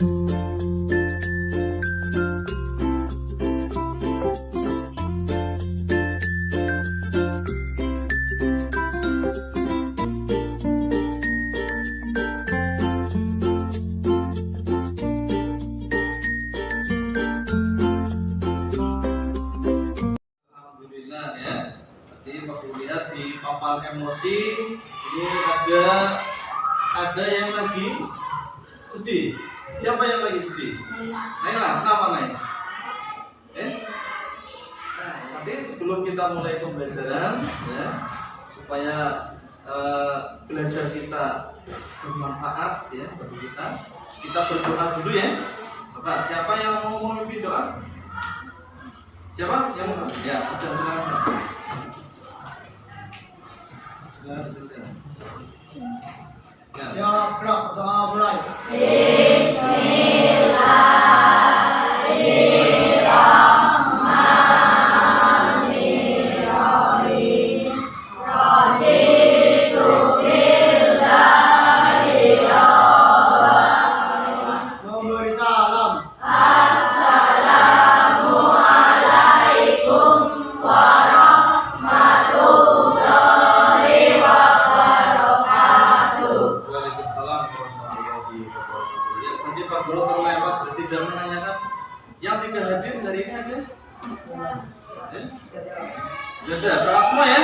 Lihat di papan emosi ini ada yang lagi sedih. Siapa yang lagi sedih? Naila, kenapa Naila? Nah, nanti sebelum kita mulai pembelajaran ya, supaya belajar kita bermanfaat ya bagi kita berdoa dulu ya. Coba siapa yang mau memimpin doa? Siapa yang mau? Ya, silakan. Ya, doa mulai. Bismillahirrahmanirrahim. Raditu billahi rabban. Memberi salam. Assalamualaikum warahmatullahi wabarakatuh. Waalaikumsalam warahmatullahi wabarakatuh. Ya, tadi Pak Guru terlewat tidak menanyakan yang tidak hadir hari ini aja. Ya sudah, berangkat semua ya?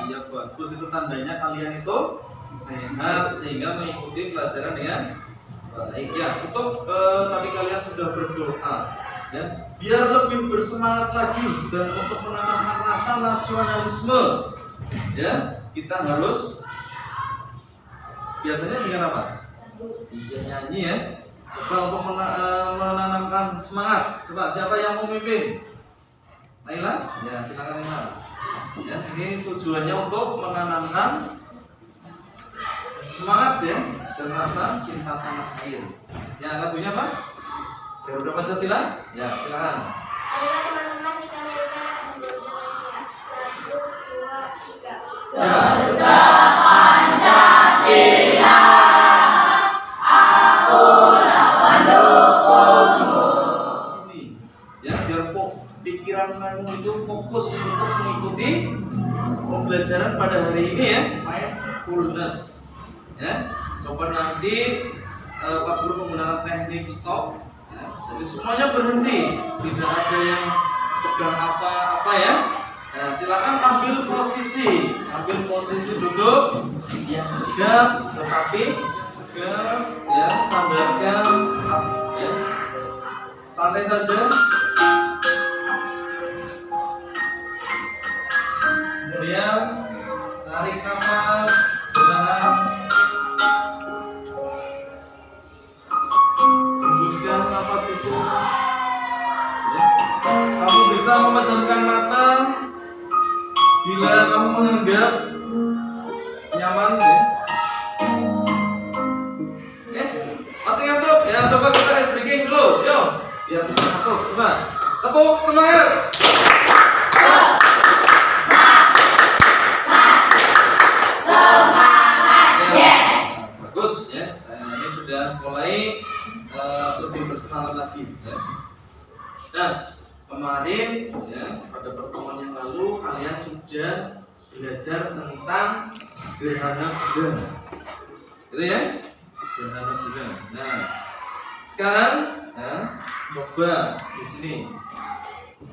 Iya bagus, itu tandanya kalian itu sehat sehingga mengikuti pelajaran dengan baik ya. Untuk tapi kalian sudah berdoa ya, biar lebih bersemangat lagi dan untuk menanamkan rasa nasionalisme ya, kita harus biasanya dengan apa? Iya, nyanyi ya. Coba untuk menanamkan semangat. Coba siapa yang mau memimpin? Naila? Ya, silakan Naila. Ya, ini tujuannya untuk menanamkan semangat ya dan rasa cinta tanah air. Ya, lagunya apa? Garuda Pancasila? Ya, silakan. Marilah teman-teman kita nyanyikan lagu Indonesia. 1, 2, 3. Garuda Pancasila, akulah pendukungmu. Sini. Ya, biar pikiran kamu itu fokus untuk mengikuti pembelajaran pada hari ini ya, mindfulness. Ya, coba nanti Pak Guru menggunakan teknik stop. Ya, jadi semuanya berhenti, tidak ada yang pegang apa-apa ya. Nah, silakan ambil posisi duduk yang tegak, tetapi tegak, ya, sandarkan, ya, santai saja. Kemudian tarik nafas, pelan, hembuskan nafas itu. Ya. Kamu bisa memejamkan mata bila kamu menganggap nyaman ya. Masih ngantuk? Ya, coba kita ice breaking dulu. Yuk, biar tidak ngantuk. Coba tepuk semangat. Bagus ya. Ini sudah mulai lebih bersemangat lagi ya. Nah, kemarin ya, pada pertemuan yang lalu kalian sudah belajar tentang gerhana bulan. Gitu ya? Gerhana bulan. Nah, sekarang ya, coba di sini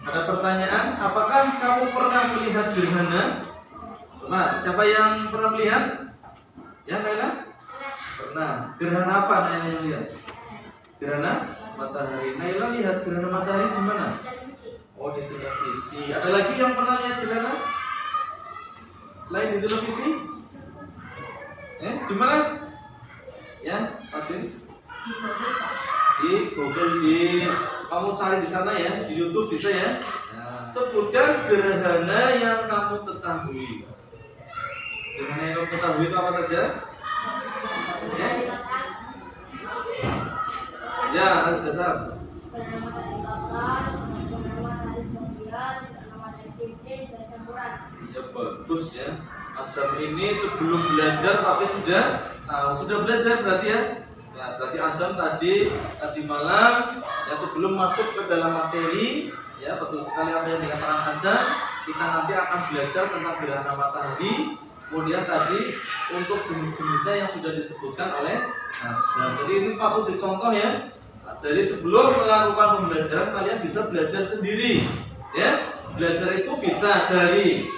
ada pertanyaan, apakah kamu pernah melihat gerhana? Coba, siapa yang pernah melihat? Ya, Naila? Pernah. Gerhana apa Naila yang lihat? Gerhana matahari. Naila lihat gerhana matahari di mana? Oh, di televisi. Ada lagi yang pernah lihat gerhana? Selain di televisi? Di mana? Ya, Adin? Di Google, kamu cari di sana ya, di YouTube bisa ya. Nah, sebutkan gerhana yang kamu ketahui. Gerhana yang kamu ketahui itu apa saja? Ya, Al-Qasam. Ya, bagus ya. Asam ini sebelum belajar tapi sudah tahu, sudah belajar berarti ya. Ya, berarti azam tadi malam ya, sebelum masuk ke dalam materi ya, betul sekali apa yang dikatakan azam. Kita nanti akan belajar tentang gerhana matahari. Kemudian tadi untuk jenis-jenisnya yang sudah disebutkan oleh azam. Jadi ini patut dicontoh ya. Nah, jadi sebelum melakukan pembelajaran kalian bisa belajar sendiri ya. Belajar itu bisa dari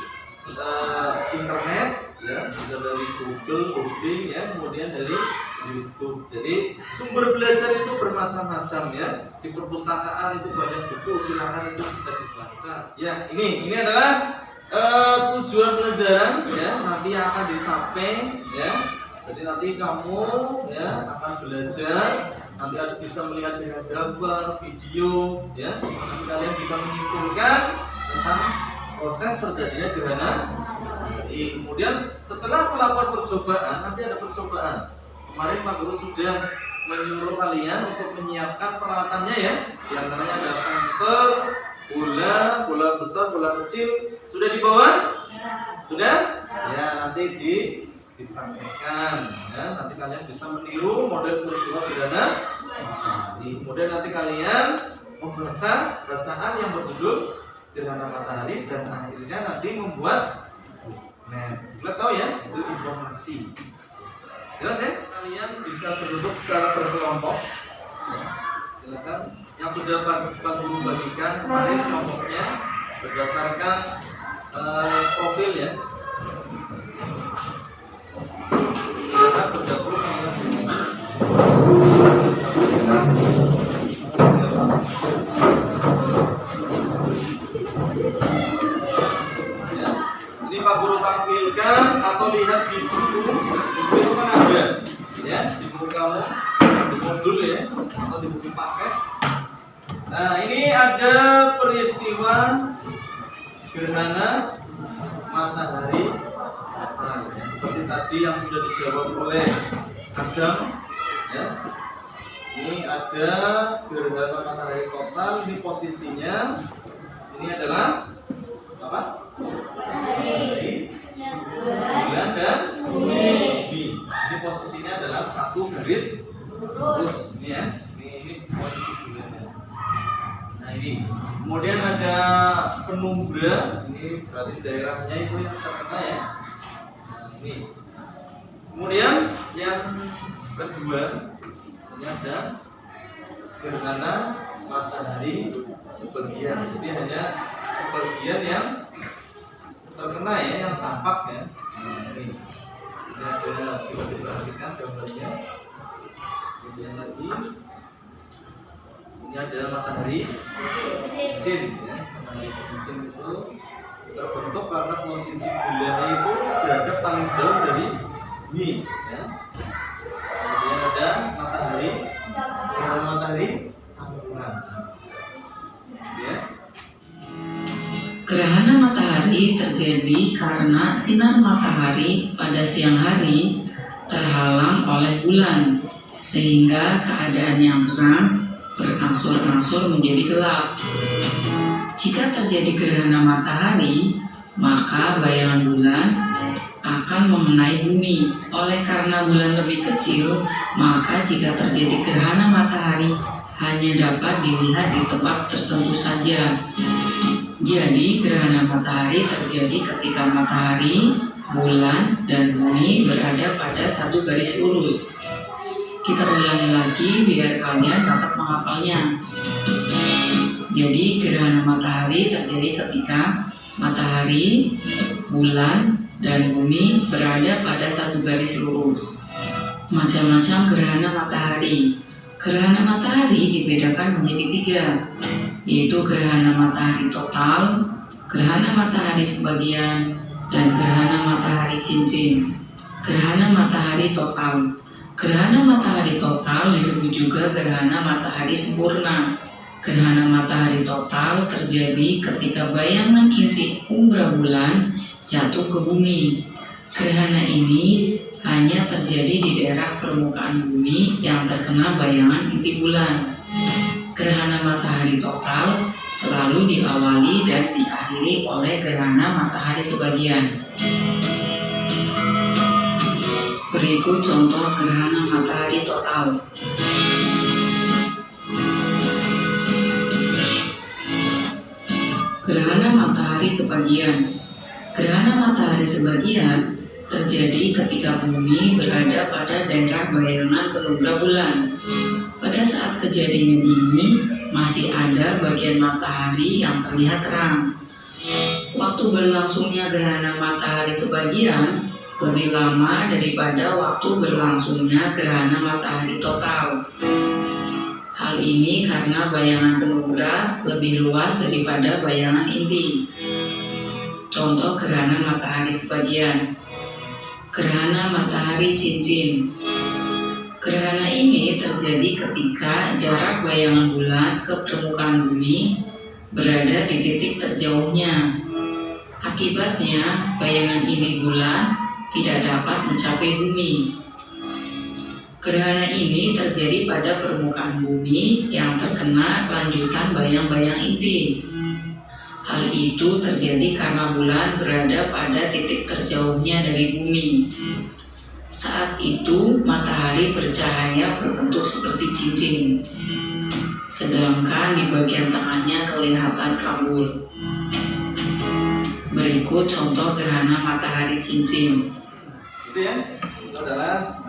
internet ya, bisa dari Google, googling ya, kemudian dari YouTube. Jadi sumber belajar itu bermacam-macam ya. Di perpustakaan itu banyak buku, silakan itu bisa dibaca. Ya, ini adalah tujuan pelajaran ya, nanti akan dicapai ya. Jadi nanti kamu ya akan belajar, nanti ada bisa melihat dengan gambar, video ya. Nanti kalian bisa menyimpulkan tentang proses terjadinya gerhana matahari. Kemudian setelah melakukan percobaan, nanti ada percobaan. Kemarin Pak Guru sudah menyuruh kalian untuk menyiapkan peralatannya ya. Di antaranya ada senter, bola besar, bola kecil. Sudah dibawa? Sudah? Ya, nanti dipraktekkan ya. Nanti kalian bisa meniru model peristiwa gerhana matahari. Kemudian nanti kalian membaca bacaan yang berjudul gerhana matahari dan akhirnya nanti membuat bulet tahu ya, itu informasi. Jelas ya? Kalian bisa berduduk secara berkelompok. Ya, silakan. Yang sudah Pak Guru bagikan kemarin kelompoknya berdasarkan profil ya. Silakan bergabung dengan ini Pak Guru tampilkan atau lihat di buku itu kan ada ya, di buku kamu, di modul ya, atau di buku paket. Nah, ini ada peristiwa gerhana matahari total ya, seperti tadi yang sudah dijawab oleh Azam ya. Ini ada gerhana matahari total, di posisinya ini adalah apa? Matahari, bulan dan bumi. Ini posisinya dalam satu garis lurus ini ya. Ini posisi bulannya. Nah ini. Kemudian ada penumbra. Ini berarti daerahnya itu yang terkena ya. Nah ini. Kemudian yang kedua ini ada gerhana matahari sebagian. Jadi hanya sebagian yang terkena ya, yang tampak ya. Nah, ini ada, bisa diperhatikan gambarnya. Kemudian lagi ini ada matahari cincin ya. Matahari cincin itu terbentuk karena posisi bulannya itu berada paling jauh dari bumi ya. Kemudian ada matahari campuran ya. Gerhana matahari terjadi karena sinar matahari pada siang hari terhalang oleh bulan, sehingga keadaan yang terang berangsur-angsur menjadi gelap. Jika terjadi gerhana matahari, maka bayangan bulan akan mengenai bumi. Oleh karena bulan lebih kecil, maka jika terjadi gerhana matahari hanya dapat dilihat di tempat tertentu saja. Jadi, gerhana matahari terjadi ketika matahari, bulan, dan bumi berada pada satu garis lurus. Kita ulangi lagi biar kalian dapat menghafalnya. Jadi, gerhana matahari terjadi ketika matahari, bulan, dan bumi berada pada satu garis lurus. Macam-macam gerhana matahari. Gerhana matahari dibedakan menjadi 3, yaitu gerhana matahari total, gerhana matahari sebagian, dan gerhana matahari cincin. Gerhana matahari total. Gerhana matahari total disebut juga gerhana matahari sempurna. Gerhana matahari total terjadi ketika bayangan inti umbra bulan jatuh ke bumi. Gerhana ini hanya terjadi di daerah permukaan bumi yang terkena bayangan inti bulan. Gerhana matahari total selalu diawali dan diakhiri oleh gerhana matahari sebagian. Berikut contoh gerhana matahari total. Gerhana matahari sebagian. Gerhana matahari sebagian terjadi ketika bumi berada pada daerah bayangan penumbra bulan. Pada saat kejadian ini, masih ada bagian matahari yang terlihat terang. Waktu berlangsungnya gerhana matahari sebagian lebih lama daripada waktu berlangsungnya gerhana matahari total. Hal ini karena bayangan penumbra lebih luas daripada bayangan inti. Contoh gerhana matahari sebagian. Gerhana matahari cincin. Gerhana ini terjadi ketika jarak bayangan bulan ke permukaan bumi berada di titik terjauhnya. Akibatnya, bayangan ini bulan tidak dapat mencapai bumi. Gerhana ini terjadi pada permukaan bumi yang terkena lanjutan bayang-bayang inti. Hal itu terjadi karena bulan berada pada titik terjauhnya dari bumi. Saat itu, matahari bercahaya berbentuk seperti cincin, sedangkan di bagian tengahnya kelihatan kabur. Berikut contoh gerhana matahari cincin. Itu ya, itu adalah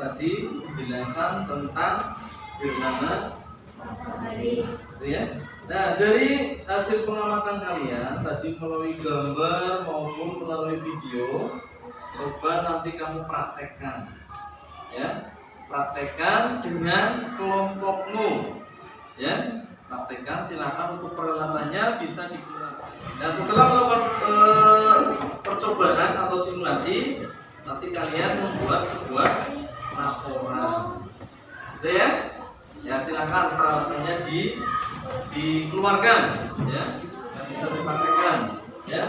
tadi penjelasan tentang gerhana matahari. Gitu ya. Nah, dari hasil pengamatan kalian tadi melalui gambar maupun melalui video, coba nanti kamu praktekkan, ya, praktekkan dengan kelompokmu, ya, praktekkan. Silakan untuk peralatannya bisa digunakan. Nah, setelah melakukan percobaan atau simulasi, nanti kalian membuat sebuah laporan. Saya, ya, silakan peralatannya dikeluarkan, ya, yang bisa dipraktekkan, ya.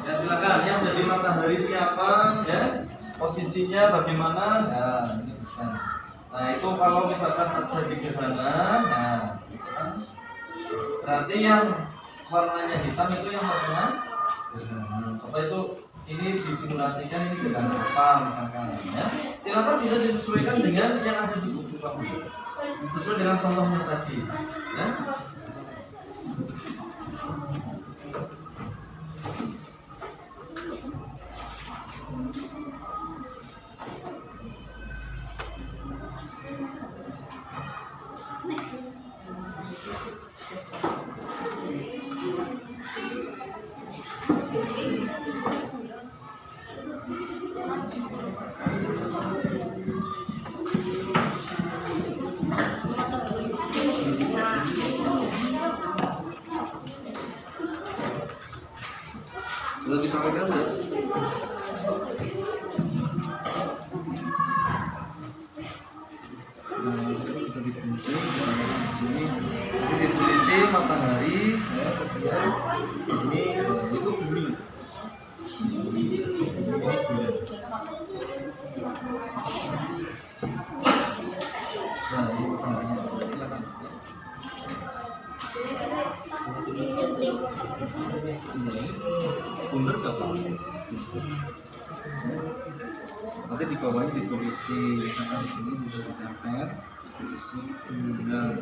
Ya, silakan. Yang jadi matahari siapa, ya, posisinya bagaimana, nah ini bisa. Nah, itu kalau misalkan terjadi gerhana, nah gitu kan, berarti yang warnanya hitam itu yang bagaimana? Coba itu ini disimulasikan, ini gerhana apa misalkan, ya. Silakan bisa disesuaikan dengan yang ada di buku kamu, sesuai dengan contohnya tadi, ya. Boleh disampaikan, Sir? Nah, itu bisa dikunci di sini. Ini ditulis matahari, ya, kemudian bumi, itu bumi. Nah, ini mataharinya. Silakan. Bundar berapa? Nanti di bawahnya ditulisi, misalkan di sini bisa ditempel, ditulisi bundar.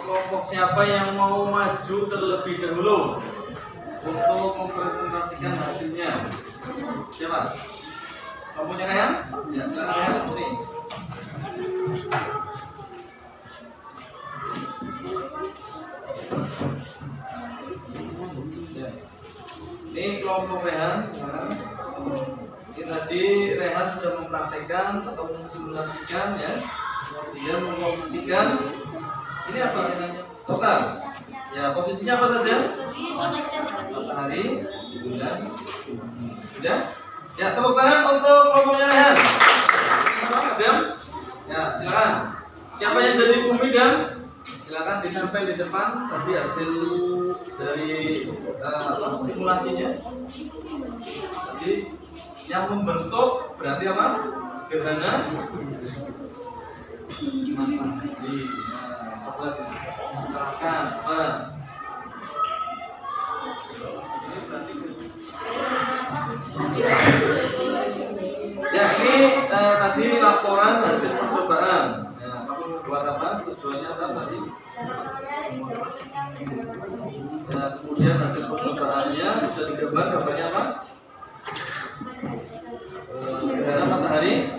Kelompok siapa yang mau maju terlebih dahulu untuk mempresentasikan hasilnya? Siapa? Kamu punya Rehan? Ya, silakan Rehan. Sini. Ya. Ini kelompok Rehan sekarang. Ini tadi Rehan sudah mempraktekkan atau mensimulasikan ya. Kemudian memposisikan. Ini apa namanya? Total. Ya, posisinya apa saja? Matahari, bulan, bumi. Sudah? Ya, tepuk tangan untuk kelompoknya Rehan. Adam. Ya, silakan. Siapa yang jadi bumi dan silakan ditempel di depan tadi hasil dari simulasinya. Jadi yang membentuk berarti apa? Gerhana matahari. Nah, coba diterangkan. Ya, ini tadi laporan hasil percobaan. Ya, kamu buat apa? Tujuannya apa tadi? Ya, kemudian hasil percobaannya sudah digambar. Gambarnya apa? Gerhana matahari.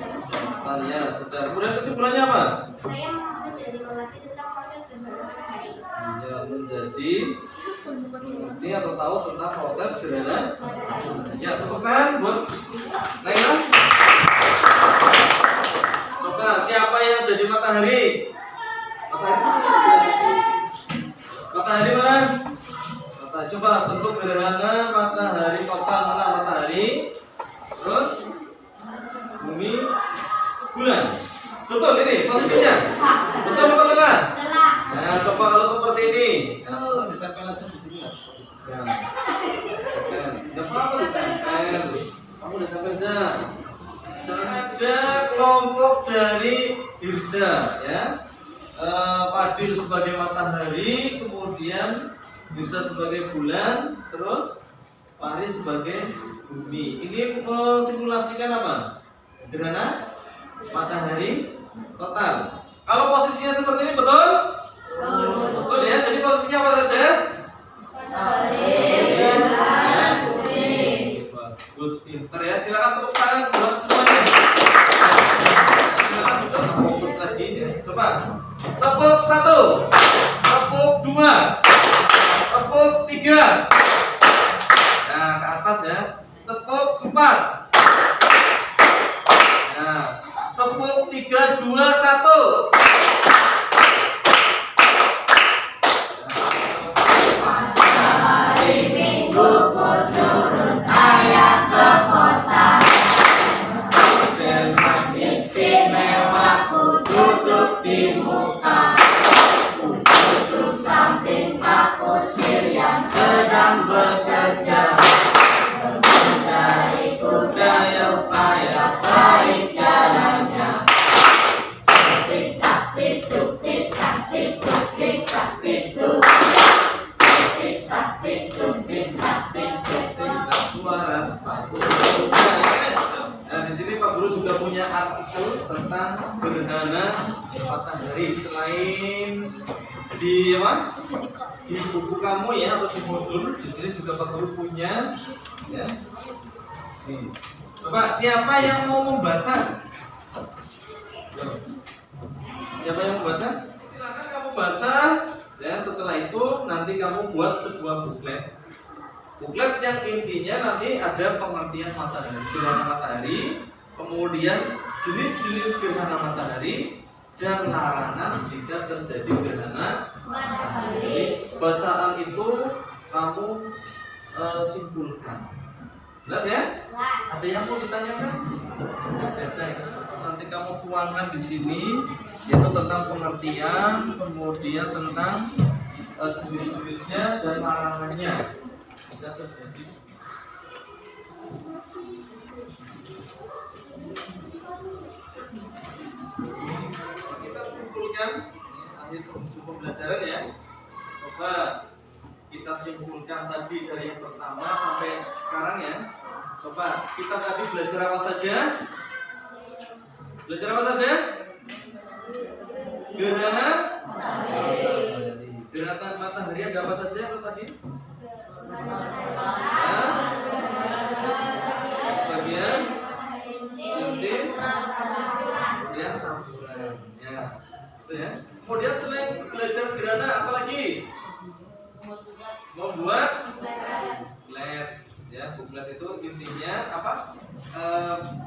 Ya, sudah. Kemudian kesimpulannya apa? Saya menjadi mengerti tentang proses gerhana matahari. Ya, menjadi mengerti atau tahu tentang proses gerhana. Ya, tepuk tangan buat Naila. Coba siapa yang jadi matahari? Matahari sini. Matahari mana? Matahari. Coba bentuk gerhana matahari total mana matahari? Terus bumi, bulan. Betul ini posisinya. Betul apa salah? Salah. Nah, coba kalau seperti ini. Nah, coba ditempel aja di sini. Nah, tidak apa-apa ditempel. Kamu ditempel saja. Ada kelompok dari Hirsa, ya. Fadil sebagai matahari, kemudian Hirsa sebagai bulan, terus Faris sebagai bumi. Ini simulasikan apa? Gerhana matahari total. Kalau posisinya seperti ini betul? Betul ya. Jadi posisinya apa saja? Bagus, pinter ya. Silakan tepuk tangan buat semuanya. Silakan duduk fokus lagi ya. Coba tepuk 1, tepuk 2, tepuk 3. Nah, ke atas ya. Tepuk 4. Nah, tepuk 3, 2, 1. Hari Minggu ku turun ayah ke kota. Dengan istimewa ku duduk di muka. Ku duduk samping Pak Kusir yang sedang bekerja. Mengendarai kuda yang payah baik jalannya. Tik-tak, tik-tuk, tik-tak, tik-tuk, tik-tak, tik-tuk. Tik-tak, tik-tuk, tik-tak, tik-tuk. Suara sepatu. Nah, di sini Pak Guru juga punya artikel tentang gerhana matahari. Selain di apa? Di buku kamu ya atau di modul, di sini juga Pak Guru punya ya. Nih. Coba siapa yang mau membaca? Siapa yang mau baca? Silakan kamu baca. Ya, setelah itu nanti kamu buat sebuah buklet. Buklet yang intinya nanti ada pengertian matahari, gerhana matahari, kemudian jenis-jenis gerhana matahari dan larangan jika terjadi gerhana matahari. Bacaan itu kamu simpulkan. Jelas ya? Ada yang mau ditanyakan? Ada ya. Nanti kamu tuangkan di sini yaitu tentang pengertian, kemudian tentang jenis-jenisnya dan larangannya jika terjadi. Kita simpulkan akhir pembelajaran ya. Coba kita simpulkan tadi dari yang pertama sampai sekarang ya. Coba kita tadi belajar apa saja? Belajar apa saja? Gerhana matahari. gerhana matahari ada apa saja kalau tadi? Bagian cincin, kemudian campuran. Ya, itu ya. Kemudian selain belajar gerhana, apa lagi? Membuat buklet. Ya, buklet itu intinya apa?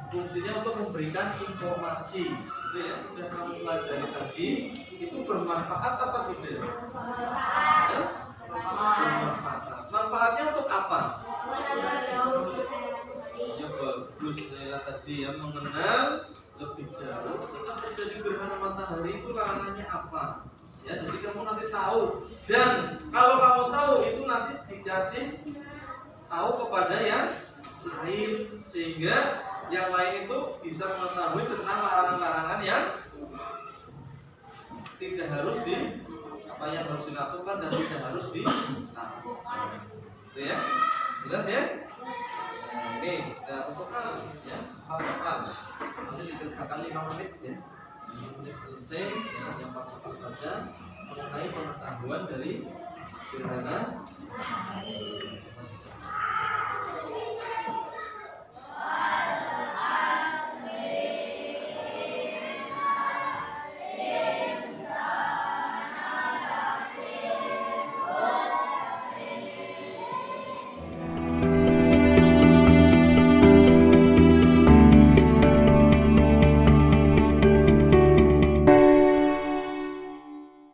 Fungsinya untuk memberikan informasi. Itu ya, sudah kamu pelajari tadi. Itu bermanfaat apa tidak? Ya? Bermanfaat. Manfaatnya untuk apa? Ya bagus, saya tadi ya mengenal lebih jauh tentang terjadi gerhana matahari itu larangannya apa. Ya, jadi kamu nanti tahu. Dan kalau kamu tahu itu nanti dikasih tahu kepada yang lain sehingga yang lain itu bisa mengetahui tentang larangan-larangan yang tidak harus apa yang harus dilakukan dan tidak harus dilakukan. Itu ya, jelas ya. Nah, ini untuk ya 4 soal. Nanti dikerjakan 5 menit ya. 5 menit selesai ya, hanya 4 soal saja mengenai pengetahuan dari gerhana